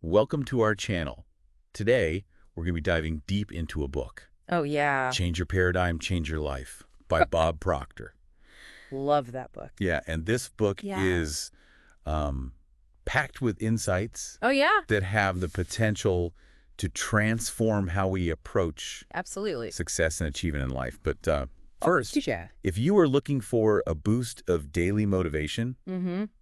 Welcome to our channel. Today, we're going to be diving deep into a book, Oh, yeah. Change Your Paradigm, Change Your Life by Bob Proctor. Love that book. Yeah, and this book Yeah. is packed with insights Oh, yeah. that have the potential to transform how we approach Absolutely. success and achievement in life. But first, Touche. if you are looking for a boost of daily motivation,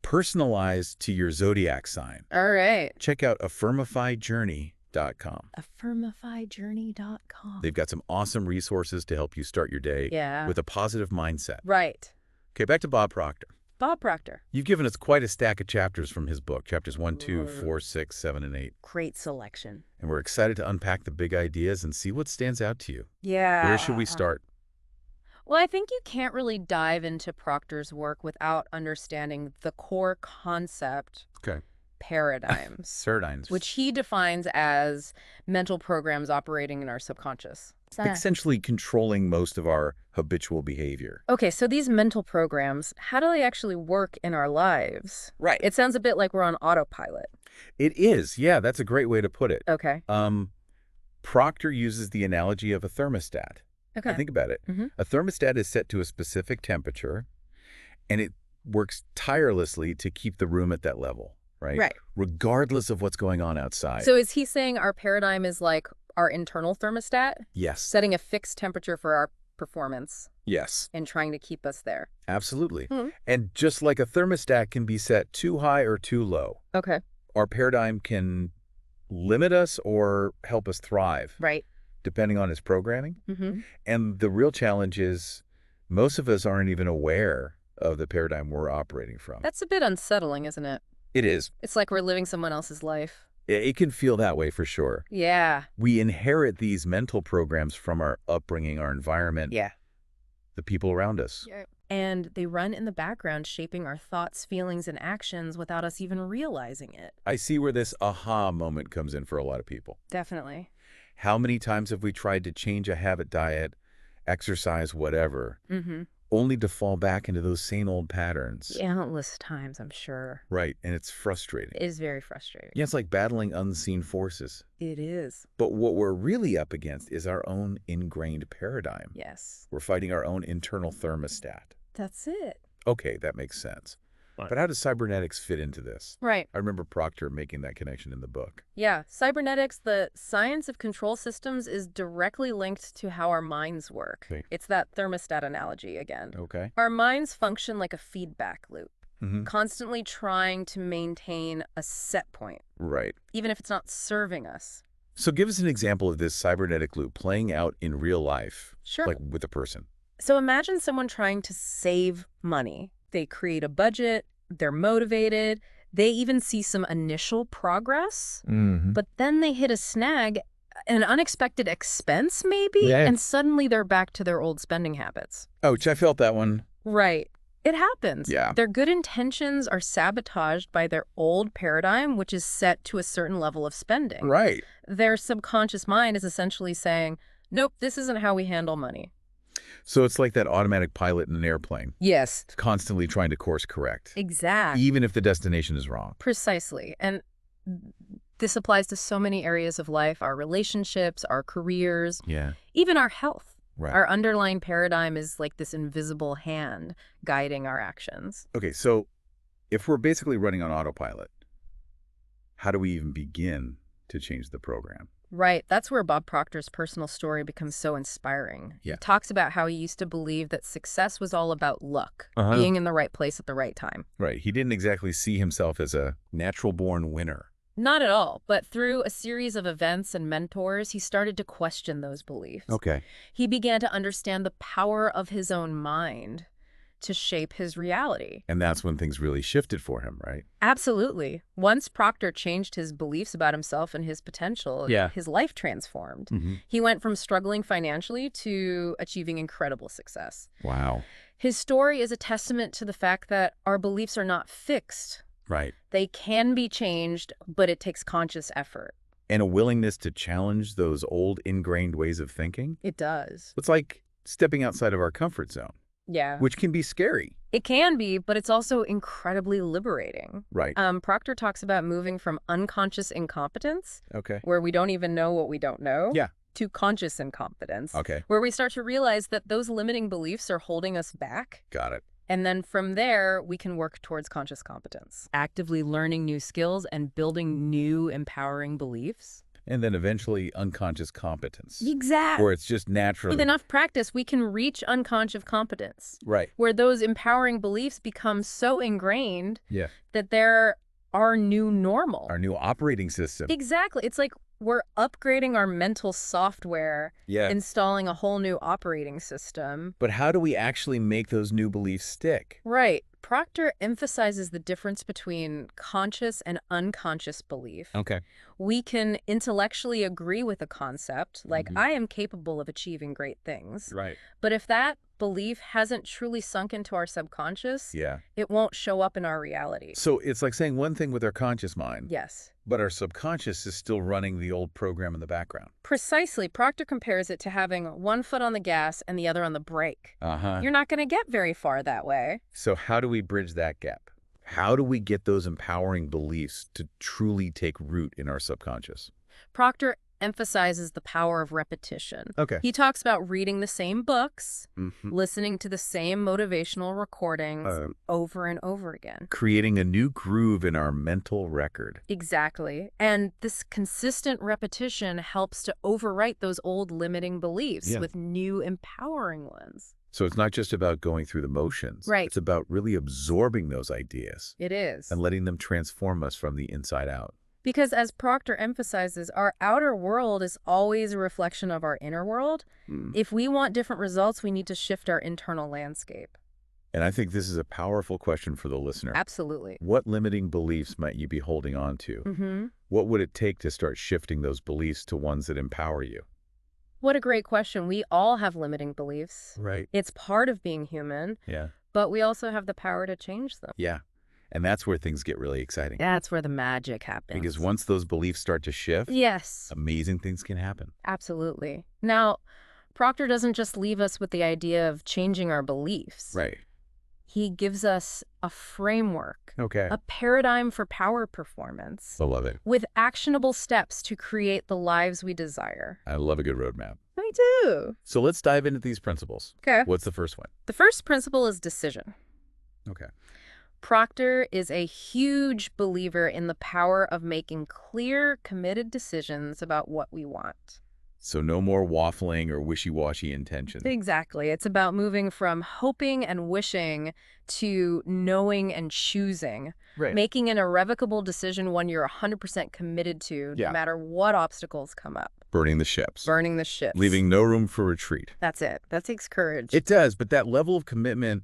personalized to your zodiac sign, All right. check out affirmifyjourney.com. Affirmifyjourney.com. They've got some awesome resources to help you start your day Yeah. with a positive mindset. Right. Okay, back to Bob Proctor. Bob Proctor. You've given us quite a stack of chapters from his book, chapters 1, 2, 4, 6, 7, and 8. Great selection. And we're excited to unpack the big ideas and see what stands out to you. Yeah. Where should we start? Well, I think you can't really dive into Proctor's work without understanding the core concept, Okay. paradigms, Paradigms. which he defines as mental programs operating in our subconscious. essentially controlling most of our habitual behavior. Okay, so these mental programs, how do they actually work in our lives? Right. It sounds a bit like we're on autopilot. It is. Yeah, that's a great way to put it. Okay. Proctor uses the analogy of a thermostat. Okay. Think about it. A thermostat is set to a specific temperature, and it works tirelessly to keep the room at that level, right? Right. Regardless of what's going on outside. So is he saying our paradigm is like our internal thermostat, yes. setting a fixed temperature for our performance Yes. and trying to keep us there? Absolutely. Mhm. And just like a thermostat can be set too high or too low, Okay. our paradigm can limit us or help us thrive, Right. depending on its programming. Mm-hmm. And the real challenge is most of us aren't even aware of the paradigm we're operating from. That's a bit unsettling, isn't it? It is. It's like we're living someone else's life. It can feel that way for sure. Yeah. We inherit these mental programs from our upbringing, our environment, Yeah. the people around us. And they run in the background, shaping our thoughts, feelings, and actions without us even realizing it. I see where this aha moment comes in for a lot of people. Definitely. How many times have we tried to change a habit, diet, exercise, whatever, only to fall back into those same old patterns? Countless times, I'm sure. Right, and it's frustrating. It is very frustrating. Yeah, it's like battling unseen forces. It is. But what we're really up against is our own ingrained paradigm. Yes. We're fighting our own internal thermostat. That's it. Okay, that makes sense. Right. But how does cybernetics fit into this? Right. I remember Proctor making that connection in the book. Yeah. Cybernetics, the science of control systems, is directly linked to how our minds work. Okay. It's that thermostat analogy again. Okay. Our minds function like a feedback loop, Mm-hmm. constantly trying to maintain a set point, Right. even if it's not serving us. So give us an example of this cybernetic loop playing out in real life, Sure. like with a person. So imagine someone trying to save money. They create a budget, they're motivated, they even see some initial progress, but then they hit a snag, an unexpected expense maybe, Yeah. and suddenly they're back to their old spending habits. Ouch, I felt that one. Right. It happens. Yeah. Their good intentions are sabotaged by their old paradigm, which is set to a certain level of spending. Right. Their subconscious mind is essentially saying, nope, this isn't how we handle money. So it's like that automatic pilot in an airplane, Yes. constantly trying to course correct, Exactly. even if the destination is wrong. Precisely. And this applies to so many areas of life, our relationships, our careers, Yeah. even our health. Right. Our underlying paradigm is like this invisible hand guiding our actions. Okay, so if we're basically running on autopilot, how do we even begin to change the program? Right. That's where Bob Proctor's personal story becomes so inspiring. Yeah. He talks about how he used to believe that success was all about luck, Uh-huh. being in the right place at the right time. Right. He didn't exactly see himself as a natural-born winner. Not at all. But through a series of events and mentors, he started to question those beliefs. Okay. He began to understand the power of his own mind to shape his reality. And that's when things really shifted for him, right? Absolutely. Once Proctor changed his beliefs about himself and his potential, Yeah. his life transformed. He went from struggling financially to achieving incredible success. Wow. His story is a testament to the fact that our beliefs are not fixed. Right. They can be changed, but it takes conscious effort. And a willingness to challenge those old ingrained ways of thinking. It does. It's like stepping outside of our comfort zone. Yeah. which can be scary. It can be, but it's also incredibly liberating. Right. Proctor talks about moving from unconscious incompetence, Okay. where we don't even know what we don't know, Yeah. to conscious incompetence, Okay. where we start to realize that those limiting beliefs are holding us back. Got it. And then from there, we can work towards conscious competence, actively learning new skills and building new empowering beliefs. And then eventually unconscious competence. Exactly. Where it's just naturally. With enough practice, we can reach unconscious competence. Right. Where those empowering beliefs become so ingrained Yeah. that they're our new normal. Our new operating system. Exactly. It's like we're upgrading our mental software, Yeah. installing a whole new operating system. But how do we actually make those new beliefs stick? Right. Proctor emphasizes the difference between conscious and unconscious belief. Okay. We can intellectually agree with a concept, like I am capable of achieving great things. Right. But if that belief hasn't truly sunk into our subconscious, Yeah. it won't show up in our reality. So it's like saying one thing with our conscious mind, Yes. but our subconscious is still running the old program in the background. Precisely. Proctor compares it to having one foot on the gas and the other on the brake. Uh-huh. You're not going to get very far that way. So how do we bridge that gap? How do we get those empowering beliefs to truly take root in our subconscious? Proctor emphasizes the power of repetition. Okay. He talks about reading the same books, listening to the same motivational recordings over and over again. Creating a new groove in our mental record. Exactly. And this consistent repetition helps to overwrite those old limiting beliefs with new empowering ones. So it's not just about going through the motions. Right. It's about really absorbing those ideas. It is. And letting them transform us from the inside out. Because as Proctor emphasizes, our outer world is always a reflection of our inner world. If we want different results, we need to shift our internal landscape. And I think this is a powerful question for the listener. Absolutely. What limiting beliefs might you be holding on to? What would it take to start shifting those beliefs to ones that empower you? What a great question. We all have limiting beliefs. Right. It's part of being human. Yeah. But we also have the power to change them. Yeah. And that's where things get really exciting. That's where the magic happens. Because once those beliefs start to shift, yes, amazing things can happen. absolutely. Now, Proctor doesn't just leave us with the idea of changing our beliefs. Right. He gives us a framework, Okay. a paradigm for power performance, I love it. with actionable steps to create the lives we desire. I love a good roadmap. Me too. So let's dive into these principles. Okay. What's the first one? The first principle is decision. Okay. Proctor is a huge believer in the power of making clear, committed decisions about what we want. So no more waffling or wishy-washy intentions. Exactly. It's about moving from hoping and wishing to knowing and choosing. Right. Making an irrevocable decision one you're 100% committed to, no matter what obstacles come up. Burning the ships. Burning the ships. Leaving no room for retreat. That's it. That takes courage. It does, but that level of commitment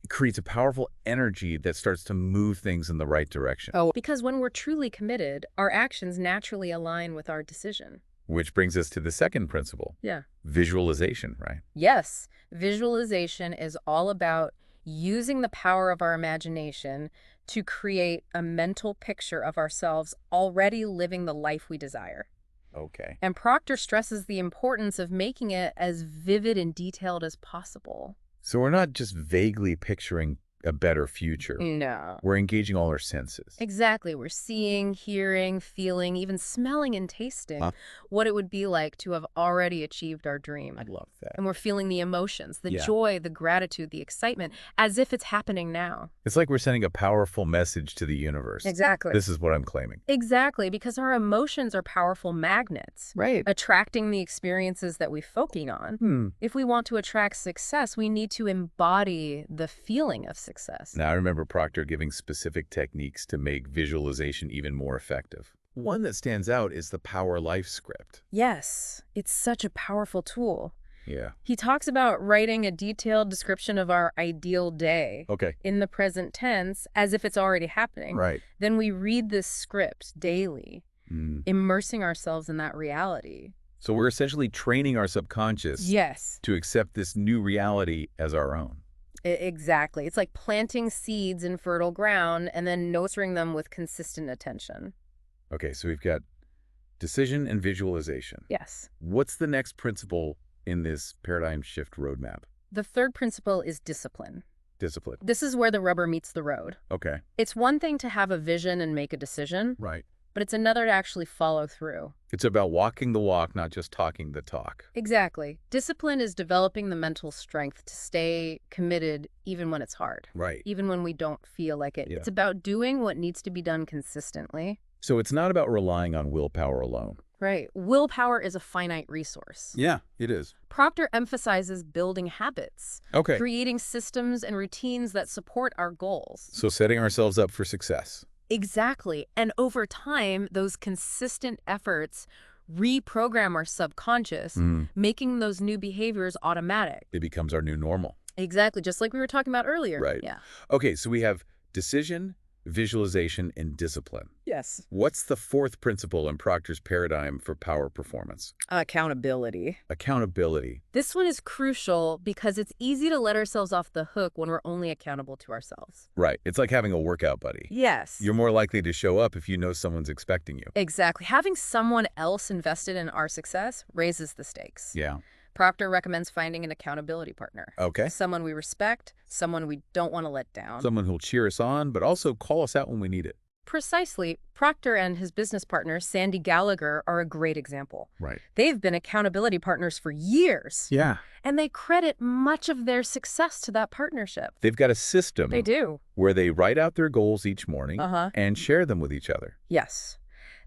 creates a powerful energy that starts to move things in the right direction. Oh, because when we're truly committed, our actions naturally align with our decision. Which brings us to the second principle. Yeah. Visualization, right? Yes. Visualization is all about using the power of our imagination to create a mental picture of ourselves already living the life we desire. Okay. And Proctor stresses the importance of making it as vivid and detailed as possible. So we're not just vaguely picturing a better future. No. We're engaging all our senses. Exactly. We're seeing, hearing, feeling, even smelling and tasting what it would be like to have already achieved our dream. I love that. And we're feeling the emotions, the joy, the gratitude, the excitement, as if it's happening now. It's like we're sending a powerful message to the universe. Exactly. This is what I'm claiming. Exactly, because our emotions are powerful magnets. Right. Attracting the experiences that we focus on. If we want to attract success, we need to embody the feeling of success. Now, I remember Proctor giving specific techniques to make visualization even more effective. One that stands out is the Power Life script. Yes, it's such a powerful tool. Yeah. He talks about writing a detailed description of our ideal day in the present tense as if it's already happening. Right. Then we read this script daily, immersing ourselves in that reality. So we're essentially training our subconscious to accept this new reality as our own. Exactly. It's like planting seeds in fertile ground and then nurturing them with consistent attention. Okay, so we've got decision and visualization. Yes. What's the next principle in this paradigm shift roadmap? The third principle is discipline. Discipline. This is where the rubber meets the road. Okay. It's one thing to have a vision and make a decision, Right. but it's another to actually follow through. It's about walking the walk, not just talking the talk. Exactly. Discipline is developing the mental strength to stay committed even when it's hard. Right. Even when we don't feel like it. Yeah. It's about doing what needs to be done consistently. So it's not about relying on willpower alone. Right. Willpower is a finite resource. Yeah, it is. Proctor emphasizes building habits, Okay. creating systems and routines that support our goals. So setting ourselves up for success. Exactly. And over time, those consistent efforts reprogram our subconscious, making those new behaviors automatic. It becomes our new normal. Exactly. Just like we were talking about earlier. Right. Yeah. Okay, so we have decision, visualization, and discipline. Yes. What's the fourth principle in Proctor's paradigm for power performance? Accountability. Accountability. This one is crucial because it's easy to let ourselves off the hook when we're only accountable to ourselves. Right. It's like having a workout buddy. Yes. You're more likely to show up if you know someone's expecting you. Exactly. Having someone else invested in our success raises the stakes. Yeah. Proctor recommends finding an accountability partner. Okay. Someone we respect, someone we don't want to let down. Someone who'll cheer us on, but also call us out when we need it. Precisely. Proctor and his business partner, Sandy Gallagher, are a great example. Right. They've been accountability partners for years. Yeah. And they credit much of their success to that partnership. They've got a system They do. where they write out their goals each morning and share them with each other. Yes.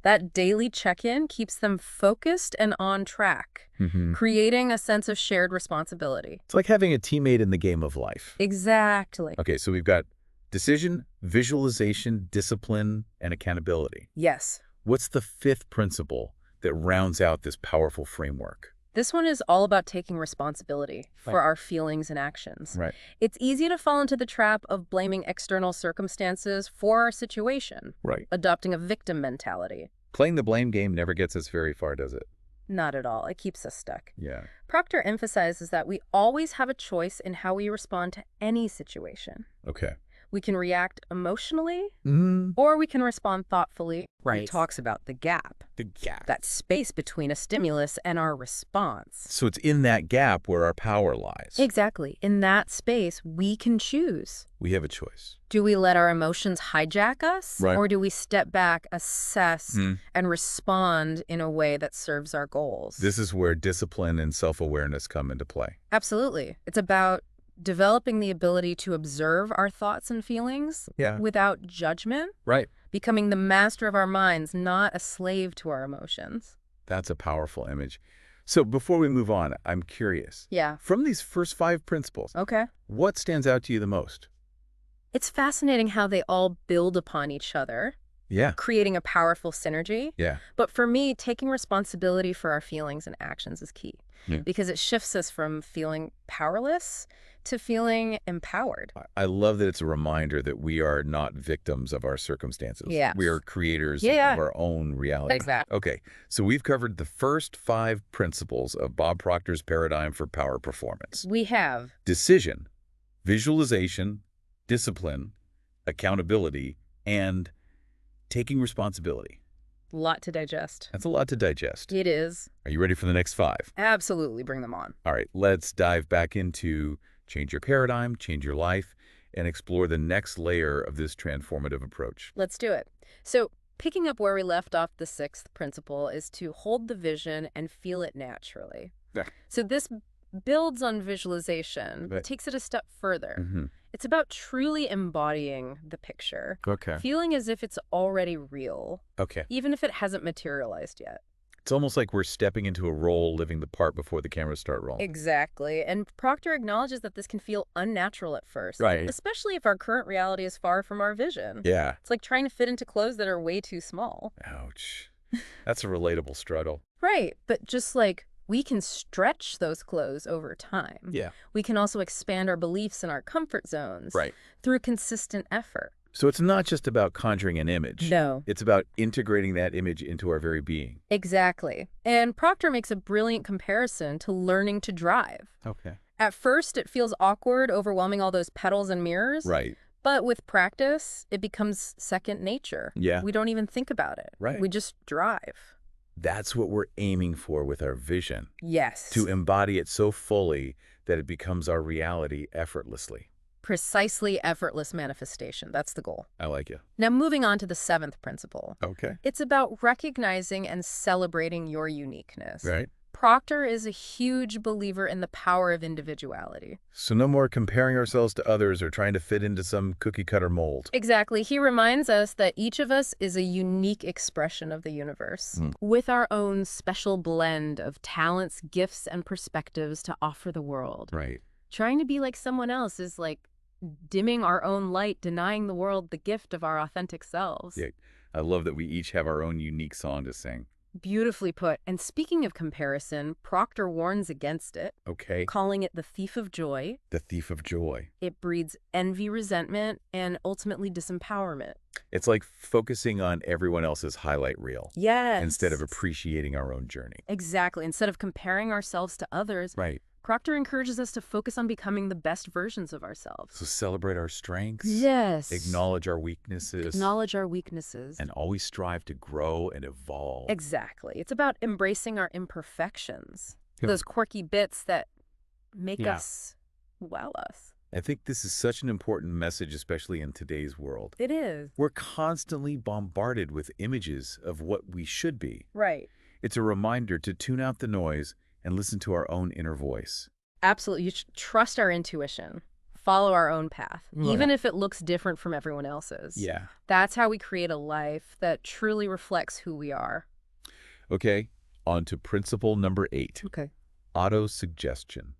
That daily check-in keeps them focused and on track, creating a sense of shared responsibility. It's like having a teammate in the game of life. Exactly. Okay, so we've got decision, visualization, discipline, and accountability. Yes. What's the fifth principle that rounds out this powerful framework? This one is all about taking responsibility for our feelings and actions. Right. It's easy to fall into the trap of blaming external circumstances for our situation, Right. adopting a victim mentality. Playing the blame game never gets us very far, does it? Not at all. It keeps us stuck. Yeah. Proctor emphasizes that we always have a choice in how we respond to any situation. Okay. We can react emotionally, Mm-hmm. or we can respond thoughtfully. Right. He talks about the gap, The gap. that space between a stimulus and our response. So it's in that gap where our power lies. Exactly. In that space, we can choose. We have a choice. Do we let our emotions hijack us? Right. Or do we step back, assess, and respond in a way that serves our goals? This is where discipline and self-awareness come into play. Absolutely. It's about developing the ability to observe our thoughts and feelings without judgment, Right. becoming the master of our minds, not a slave to our emotions. That's a powerful image. So before we move on, I'm curious. Yeah. From these first 5 principles, Okay. what stands out to you the most? It's fascinating how they all build upon each other, Yeah. creating a powerful synergy. Yeah. But for me, taking responsibility for our feelings and actions is key because it shifts us from feeling powerless to feeling empowered. I love that it's a reminder that we are not victims of our circumstances. Yes. We are creators Yeah. of our own reality. Exactly. Okay, so we've covered the first 5 principles of Bob Proctor's paradigm for power performance. We have. Decision, visualization, discipline, accountability, and taking responsibility. A lot to digest. That's a lot to digest. It is. Are you ready for the next 5? Absolutely. Bring them on. All right, let's dive back into change your paradigm, change your life, and explore the next layer of this transformative approach. Let's do it. So picking up where we left off, the 6th principle is to hold the vision and feel it naturally. Yeah. So this builds on visualization, Right. takes it a step further. It's about truly embodying the picture, Okay. feeling as if it's already real, Okay. even if it hasn't materialized yet. It's almost like we're stepping into a role, living the part before the cameras start rolling. Exactly. And Proctor acknowledges that this can feel unnatural at first, Right. especially if our current reality is far from our vision. Yeah. It's like trying to fit into clothes that are way too small. Ouch. That's a relatable struggle. Right. But just like we can stretch those clothes over time. Yeah. We can also expand our beliefs and our comfort zones Right. through consistent effort. So it's not just about conjuring an image. No. It's about integrating that image into our very being. Exactly. And Proctor makes a brilliant comparison to learning to drive. Okay. At first, it feels awkward, overwhelming all those pedals and mirrors. Right. But with practice, it becomes second nature. Yeah. We don't even think about it. Right. We just drive. That's what we're aiming for with our vision, Yes. to embody it so fully that it becomes our reality effortlessly. Precisely effortless manifestation. That's the goal. I like you. Now, moving on to the seventh principle. Okay. It's about recognizing and celebrating your uniqueness. Right. Proctor is a huge believer in the power of individuality. So no more comparing ourselves to others or trying to fit into some cookie-cutter mold. Exactly. He reminds us that each of us is a unique expression of the universe, with our own special blend of talents, gifts, and perspectives to offer the world. Right. Trying to be like someone else is like dimming our own light, denying the world the gift of our authentic selves. Yeah. I love that we each have our own unique song to sing. Beautifully put. And speaking of comparison, Proctor warns against it, Okay. calling it the thief of joy. The thief of joy. It breeds envy, resentment, and ultimately disempowerment. It's like focusing on everyone else's highlight reel. Yes. Instead of appreciating our own journey. Exactly. Instead of comparing ourselves to others, Right. Proctor encourages us to focus on becoming the best versions of ourselves. So celebrate our strengths. Yes. Acknowledge our weaknesses. Acknowledge our weaknesses. And always strive to grow and evolve. Exactly. It's about embracing our imperfections. Yeah. Those quirky bits that make us, us. I think this is such an important message, especially in today's world. It is. We're constantly bombarded with images of what we should be. Right. It's a reminder to tune out the noise and listen to our own inner voice. Absolutely. You should trust our intuition. Follow our own path, even if it looks different from everyone else's. Yeah. That's how we create a life that truly reflects who we are. Okay, on to principle number 8. Okay. Autosuggestion.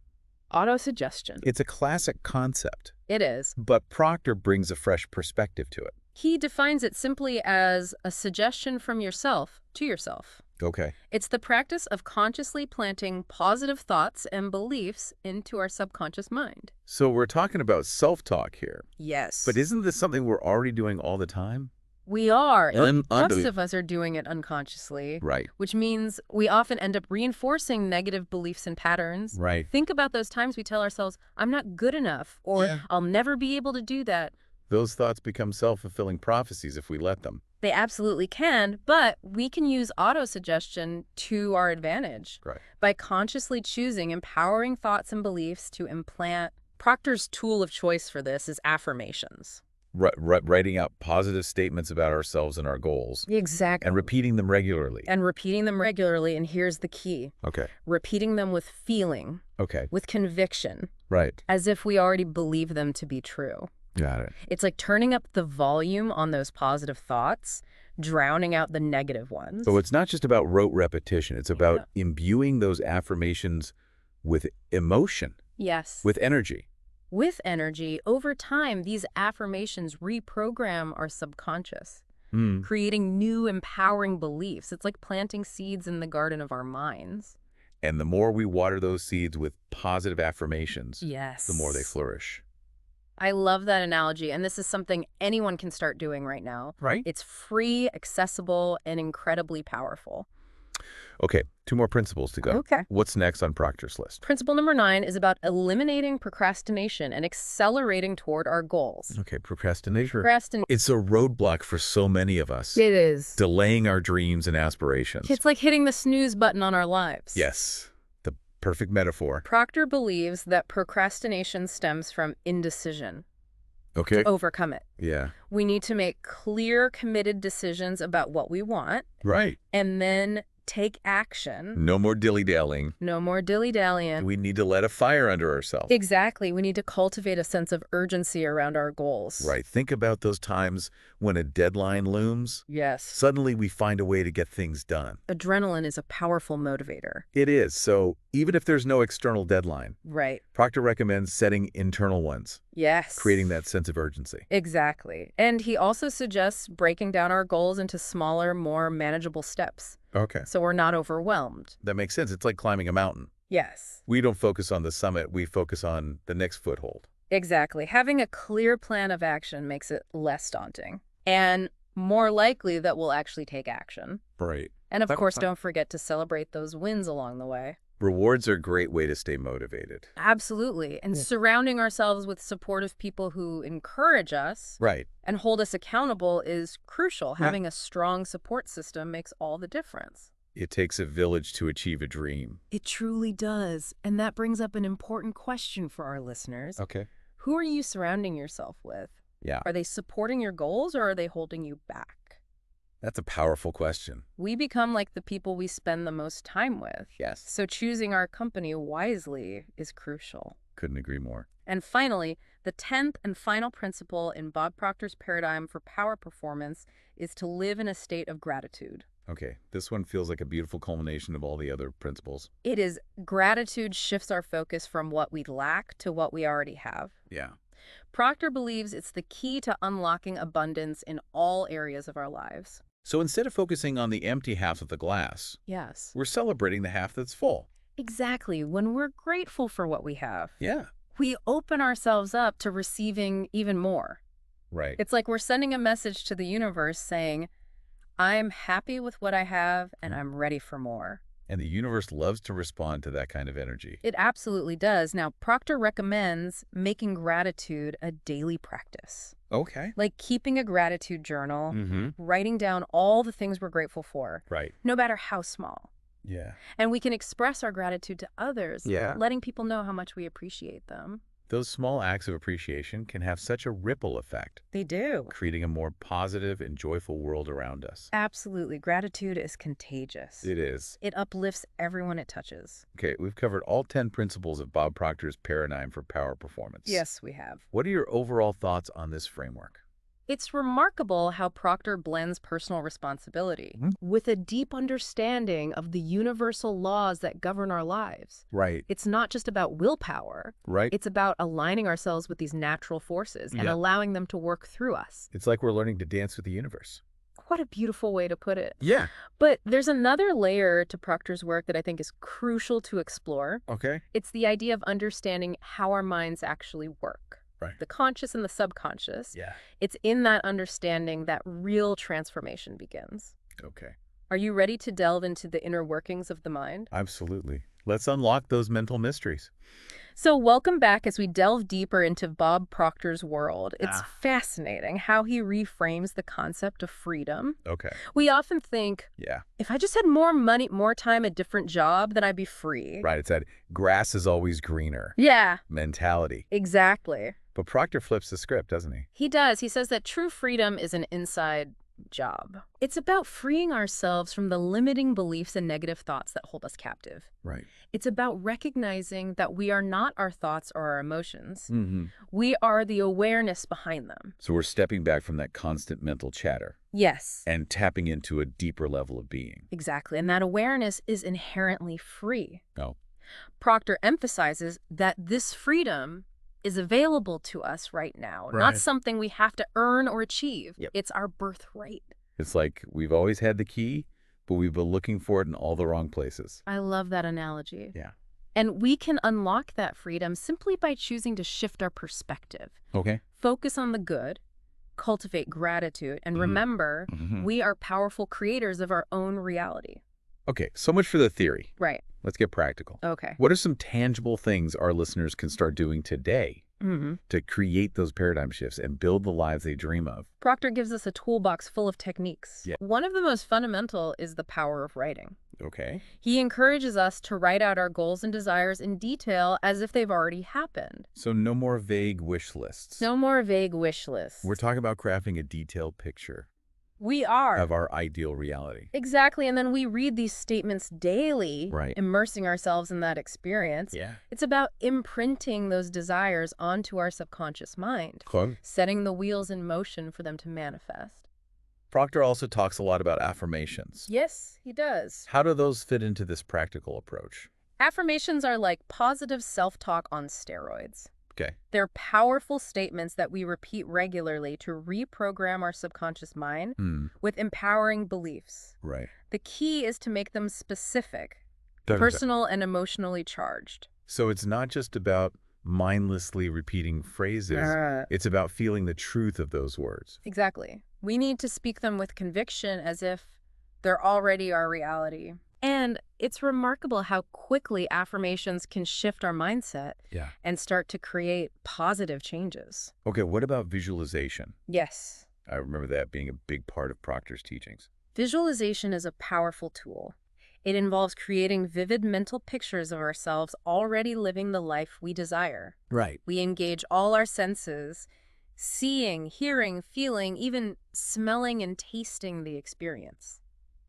Autosuggestion. It's a classic concept, It is. but Proctor brings a fresh perspective to it. He defines it simply as a suggestion from yourself to yourself. Okay. It's the practice of consciously planting positive thoughts and beliefs into our subconscious mind. So we're talking about self-talk here. Yes. But isn't this something we're already doing all the time? We are. Most believe- of us are doing it unconsciously. Right. Which means we often end up reinforcing negative beliefs and patterns. Right. Think about those times we tell ourselves, I'm not good enough, or Yeah. I'll never be able to do that. Those thoughts become self-fulfilling prophecies if we let them. They absolutely can, but we can use autosuggestion to our advantage. Right. By consciously choosing empowering thoughts and beliefs to implant. Proctor's tool of choice for this is affirmations. Writing out positive statements about ourselves and our goals. Exactly. And repeating them regularly. And here's the key. Okay. Repeating them with feeling, Okay. with conviction, Right. as if we already believe them to be true. Got it. It's like turning up the volume on those positive thoughts, drowning out the negative ones. So it's not just about rote repetition. It's about imbuing those affirmations with emotion, Yes. with energy. With energy, over time, these affirmations reprogram our subconscious, creating new empowering beliefs. It's like planting seeds in the garden of our minds. And the more we water those seeds with positive affirmations, Yes. the more they flourish. I love that analogy, and this is something anyone can start doing right now. Right? It's free, accessible, and incredibly powerful. Okay, 2 more principles to go. Okay. What's next on Proctor's list? Principle number 9 is about eliminating procrastination and accelerating toward our goals. Okay, procrastination. Procrastination. It's a roadblock for so many of us. It is. Delaying our dreams and aspirations. It's like hitting the snooze button on our lives. Yes, the perfect metaphor. Proctor believes that procrastination stems from indecision. Okay. To overcome it. Yeah. We need to make clear, committed decisions about what we want, Right. and then take action. No more dilly-dallying. No more dilly-dallying. We need to let a fire under ourselves. Exactly. We need to cultivate a sense of urgency around our goals. Right. Think about those times when a deadline looms. Yes. Suddenly we find a way to get things done. Adrenaline is a powerful motivator. It is. So even if there's no external deadline, Right. Proctor recommends setting internal ones, Yes. creating that sense of urgency. Exactly. And he also suggests breaking down our goals into smaller, more manageable steps, Okay. so we're not overwhelmed. That makes sense. It's like climbing a mountain. Yes. We don't focus on the summit. We focus on the next foothold. Exactly. Having a clear plan of action makes it less daunting and more likely that we'll actually take action. Right. And of course, don't forget to celebrate those wins along the way. Rewards are a great way to stay motivated. Absolutely. And surrounding ourselves with supportive people who encourage us Right. and hold us accountable is crucial. Having a strong support system makes all the difference. It takes a village to achieve a dream. It truly does. And that brings up an important question for our listeners. Okay. Who are you surrounding yourself with? Yeah, Are they supporting your goals or are they holding you back? that's a powerful question. We become like the people we spend the most time with. Yes. So choosing our company wisely is crucial. Couldn't agree more. And finally, the 10th and final principle in Bob Proctor's paradigm for power performance is to live in a state of gratitude. Okay, this one feels like a beautiful culmination of all the other principles. It is gratitude shifts our focus from what we lack to what we already have. Yeah. Proctor believes it's the key to unlocking abundance in all areas of our lives. So instead of focusing on the empty half of the glass, Yes. we're celebrating the half that's full. Exactly. When we're grateful for what we have, Yeah. we open ourselves up to receiving even more. Right. It's like we're sending a message to the universe saying, I'm happy with what I have and I'm ready for more. And the universe loves to respond to that kind of energy. It absolutely does. Now, Proctor recommends making gratitude a daily practice. Okay. Like keeping a gratitude journal, Mm-hmm. writing down all the things we're grateful for, Right. no matter how small. Yeah. And we can express our gratitude to others, Yeah. letting people know how much we appreciate them. Those small acts of appreciation can have such a ripple effect, They do. creating a more positive and joyful world around us. Absolutely. Gratitude is contagious. It is. It uplifts everyone it touches. Okay, we've covered all 10 principles of Bob Proctor's paradigm for power performance. Yes, we have. What are your overall thoughts on this framework? It's remarkable how Proctor blends personal responsibility with a deep understanding of the universal laws that govern our lives. Right. It's not just about willpower. Right? It's about aligning ourselves with these natural forces and Yeah. allowing them to work through us. It's like we're learning to dance with the universe. What a beautiful way to put it. Yeah. But there's another layer to Proctor's work that I think is crucial to explore. Okay. It's the idea of understanding how our minds actually work. Right. The conscious and the subconscious. Yeah. It's in that understanding that real transformation begins. Okay. Are you ready to delve into the inner workings of the mind? Absolutely. Let's unlock those mental mysteries. So welcome back as we delve deeper into Bob Proctor's world. It's Ah. fascinating how he reframes the concept of freedom. Okay. We often think, Yeah. if I just had more money, more time, a different job, then I'd be free. Right. It's that grass is always greener Yeah, mentality. exactly. But Proctor flips the script, doesn't he? He does. He says that true freedom is an inside job. It's about freeing ourselves from the limiting beliefs and negative thoughts that hold us captive. Right. It's about recognizing that we are not our thoughts or our emotions. Mm-hmm. We are the awareness behind them. So we're stepping back from that constant mental chatter Yes, and tapping into a deeper level of being. exactly. And that awareness is inherently free. Oh. Proctor emphasizes that this freedom is available to us right now, not Right. something we have to earn or achieve. Yep. It's our birthright. It's like we've always had the key, but we've been looking for it in all the wrong places. I love that analogy. Yeah. And we can unlock that freedom simply by choosing to shift our perspective, Okay. focus on the good, cultivate gratitude, and remember, Mhm. we are powerful creators of our own reality. Okay, so much for the theory. Right. Let's get practical. Okay. What are some tangible things our listeners can start doing today Mm-hmm. to create those paradigm shifts and build the lives they dream of? Proctor gives us a toolbox full of techniques. Yeah. One of the most fundamental is the power of writing. Okay. He encourages us to write out our goals and desires in detail as if they've already happened. So no more vague wish lists. No more vague wish lists. We're talking about crafting a detailed picture We are. of our ideal reality. Exactly. And then we read these statements daily, Right. immersing ourselves in that experience. Yeah. It's about imprinting those desires onto our subconscious mind, setting the wheels in motion for them to manifest. Proctor also talks a lot about affirmations. Yes, he does. How do those fit into this practical approach? Affirmations are like positive self-talk on steroids. Okay. They're powerful statements that we repeat regularly to reprogram our subconscious mind with empowering beliefs. Right. The key is to make them specific, personal, and emotionally charged. So it's not just about mindlessly repeating phrases. It's about feeling the truth of those words. Exactly. We need to speak them with conviction as if they're already our reality. And it's remarkable how quickly affirmations can shift our mindset Yeah. and start to create positive changes. Okay, what about visualization? Yes. I remember that being a big part of Proctor's teachings. Visualization is a powerful tool. It involves creating vivid mental pictures of ourselves already living the life we desire. Right. We engage all our senses, seeing, hearing, feeling, even smelling and tasting the experience.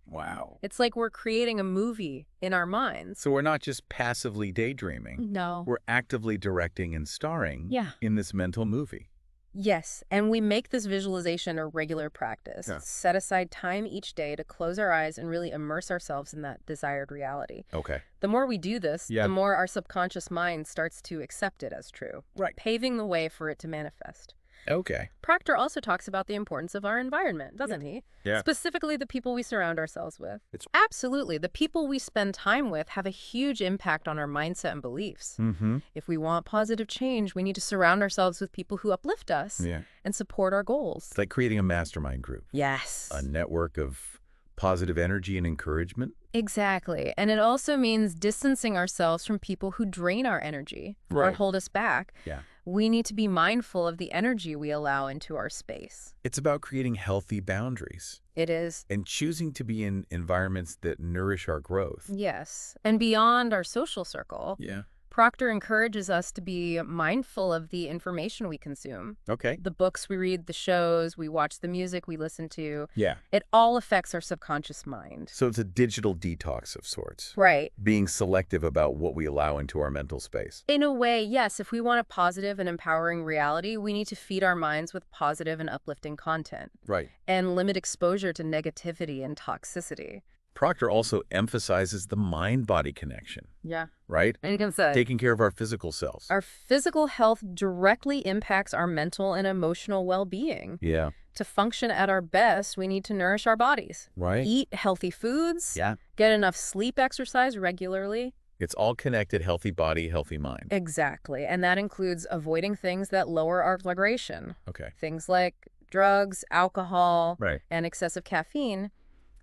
Wow. It's like we're creating a movie in our minds. So we're not just passively daydreaming. No. We're actively directing and starring in this mental movie. Yes, and we make this visualization a regular practice. Yeah. Set aside time each day to close our eyes and really immerse ourselves in that desired reality. Okay. The more we do this, Yeah. the more our subconscious mind starts to accept it as true, Right. paving the way for it to manifest. Okay. Proctor also talks about the importance of our environment, doesn't he? Yeah. Specifically the people we surround ourselves with. It's- Absolutely. The people we spend time with have a huge impact on our mindset and beliefs. Mm-hmm. If we want positive change, we need to surround ourselves with people who uplift us and support our goals. It's like creating a mastermind group. Yes. A network of positive energy and encouragement. Exactly. And it also means distancing ourselves from people who drain our energy or hold us back. Yeah. We need to be mindful of the energy we allow into our space. It's about creating healthy boundaries. It is. And choosing to be in environments that nourish our growth. Yes. And beyond our social circle, Yeah. Proctor encourages us to be mindful of the information we consume. Okay. The books we read, the shows, we watch, the music we listen to. Yeah. It all affects our subconscious mind. So it's a digital detox of sorts. Right. Being selective about what we allow into our mental space. In a way, yes, if we want a positive and empowering reality, we need to feed our minds with positive and uplifting content. Right. And limit exposure to negativity and toxicity. Proctor also emphasizes the mind-body connection. Yeah. Right? And you can say Taking care of our physical selves. our physical health directly impacts our mental and emotional well-being. Yeah. To function at our best, we need to nourish our bodies. Right? Eat healthy foods. Yeah. Get enough sleep, exercise regularly. It's all connected, healthy body, healthy mind. Exactly. And that includes avoiding things that lower our vibration. Okay. Things like drugs, alcohol, Right. and excessive caffeine.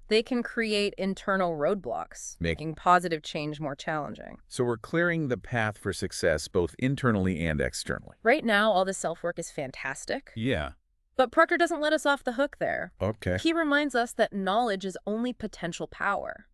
They can create internal roadblocks, Make- making positive change more challenging. So we're clearing the path for success both internally and externally. Right now, all this self-work is fantastic. Yeah. But Proctor doesn't let us off the hook there. Okay. He reminds us that knowledge is only potential power.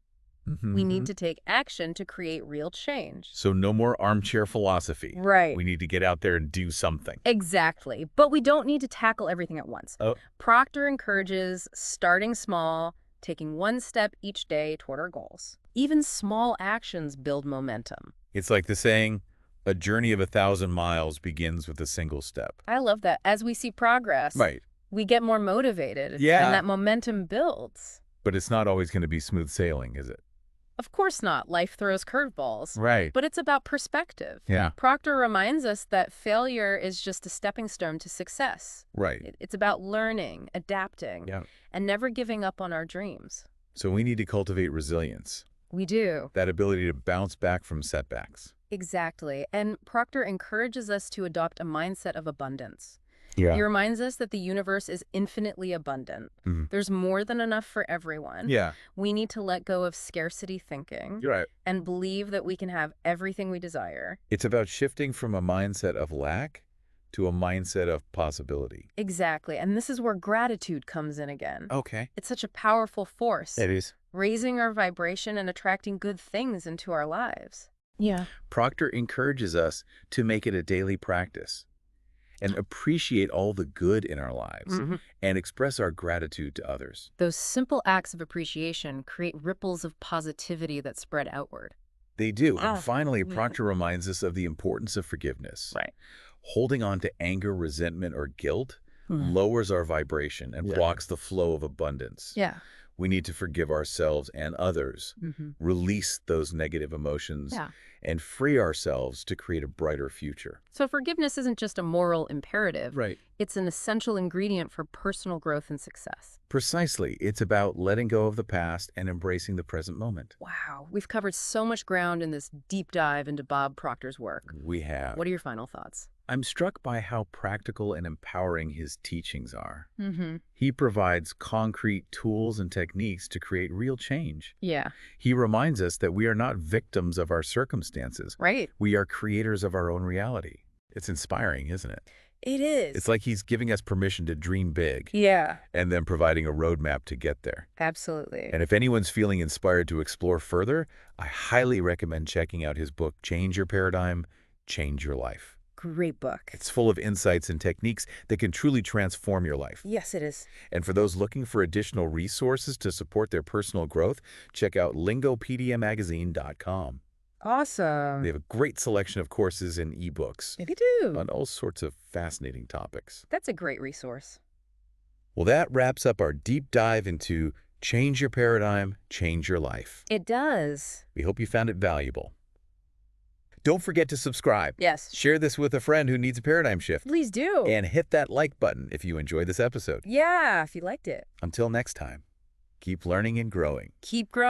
We need to take action to create real change. So no more armchair philosophy. Right. We need to get out there and do something. Exactly. But we don't need to tackle everything at once. Oh. Proctor encourages starting small, taking one step each day toward our goals. Even small actions build momentum. It's like the saying, a journey of 1,000 miles begins with a single step. I love that. As we see progress, Right. we get more motivated. Yeah. And that momentum builds. But it's not always going to be smooth sailing, is it? Of course not. Life throws curveballs. Right. But it's about perspective. Yeah. Proctor reminds us that failure is just a stepping stone to success. Right. It's about learning, adapting, Yeah. and never giving up on our dreams. So we need to cultivate resilience, We do. that ability to bounce back from setbacks. Exactly. And Proctor encourages us to adopt a mindset of abundance. Yeah. He reminds us that the universe is infinitely abundant. Mhm. There's more than enough for everyone. Yeah. We need to let go of scarcity thinking You're right. and believe that we can have everything we desire. It's about shifting from a mindset of lack to a mindset of possibility. Exactly. And this is where gratitude comes in again. Okay. It's such a powerful force, It is. raising our vibration and attracting good things into our lives. Yeah. Proctor encourages us to make it a daily practice and appreciate all the good in our lives and express our gratitude to others. Those simple acts of appreciation create ripples of positivity that spread outward. They do. And Ah, finally, yeah. Proctor reminds us of the importance of forgiveness. Right. Holding on to anger, resentment, or guilt lowers our vibration and blocks the flow of abundance. Yeah. We need to forgive ourselves and others, release those negative emotions, Yeah. and free ourselves to create a brighter future. So forgiveness isn't just a moral imperative. Right. It's an essential ingredient for personal growth and success. Precisely. It's about letting go of the past and embracing the present moment. Wow. We've covered so much ground in this deep dive into Bob Proctor's work. We have. What are your final thoughts? I'm struck by how practical and empowering his teachings are. Mm-hmm. He provides concrete tools and techniques to create real change. Yeah. He reminds us that we are not victims of our circumstances. Right. We are creators of our own reality. It's inspiring, isn't it? It is. It's like he's giving us permission to dream big Yeah, and then providing a roadmap to get there. absolutely. And if anyone's feeling inspired to explore further, I highly recommend checking out his book, Change Your Paradigm, Change Your Life. Great book. It's full of insights and techniques that can truly transform your life. Yes, it is. And for those looking for additional resources to support their personal growth, check out lingopediamagazine.com. Awesome. They have a great selection of courses and ebooks They do. on all sorts of fascinating topics. That's a great resource. Well, that wraps up our deep dive into Change Your Paradigm, Change Your Life. It does. We hope you found it valuable. Don't forget to subscribe. Yes. Share this with a friend who needs a paradigm shift. Please do. And hit that like button if you enjoyed this episode. Yeah, if you liked it. Until next time, keep learning and growing. Keep growing.